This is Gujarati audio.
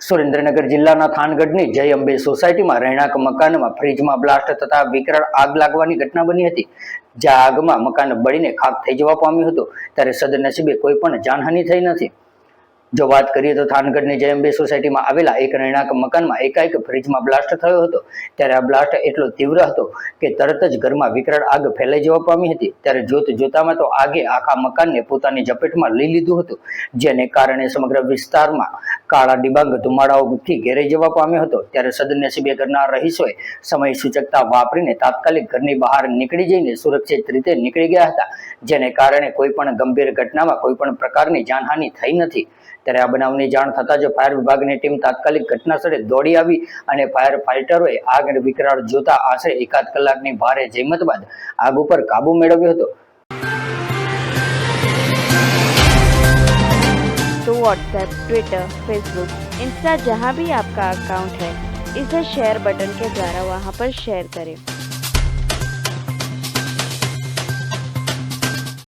સુરેન્દ્રનગર જિલ્લાના થાનગઢની જય અંબે સોસાયટીમાં રહેણાંક મકાનમાં ફ્રીજમાં બ્લાસ્ટ થતા વિકરાળ આગ લાગવાની ઘટના બની હતી। જ્યાં આગમાં મકાન બળીને ખાક થઈ જવા પામ્યું હતું, ત્યારે સદનસીબે કોઈ પણ જાનહાનિ થઈ નથી। જો વાત કરીએ તો થાનગઢની જય અંબે સોસાયટીમાં આવેલા એક રહેણાંક મકાનમાં એકાએક ફ્રીજમાં બ્લાસ્ટ થયો હતો। ત્યારે આ બ્લાસ્ટ એટલો તીવ્ર હતો કે તરત જ ઘરમાં વિકરાળ આગ ફેલાઈ જવા પામી હતી। ત્યારે જોતામાં તો આગે આખા મકાનને પોતાની ઝપેટમાં લઈ લીધું હતું, જેને કારણે સમગ્ર વિસ્તારમાં કાળા ડિબાંગ ધુમાડાઓથી ઘેરાઈ જવા પામ્યો હતો। ત્યારે સદનસીબે ઘરના રહીશોએ સમય સૂચકતા વાપરીને તાત્કાલિક ઘરની બહાર નીકળી જઈને સુરક્ષિત રીતે નીકળી ગયા હતા, જેને કારણે કોઈ પણ ગંભીર ઘટનામાં કોઈ પણ પ્રકારની જાનહાનિ થઈ નથી। ત્યારે આ બનાવની જાણ થતાં જ ફાયર વિભાગની ટીમ તાત્કાલિક ઘટના સ્થળે દોડી આવી અને ફાયર ફાઇટરોએ આગ વિકરાળ જોતા આશરે 1 કલાકની ભારે જહેમત બાદ આગ ઉપર કાબુ મેળવ્યો હતો। तो व्हाट्सएप, ट्विटर, फेसबुक, इंस्टा जहाँ भी आपका अकाउंट है, इसे शेयर बटन के द्वारा वहाँ पर शेयर करें।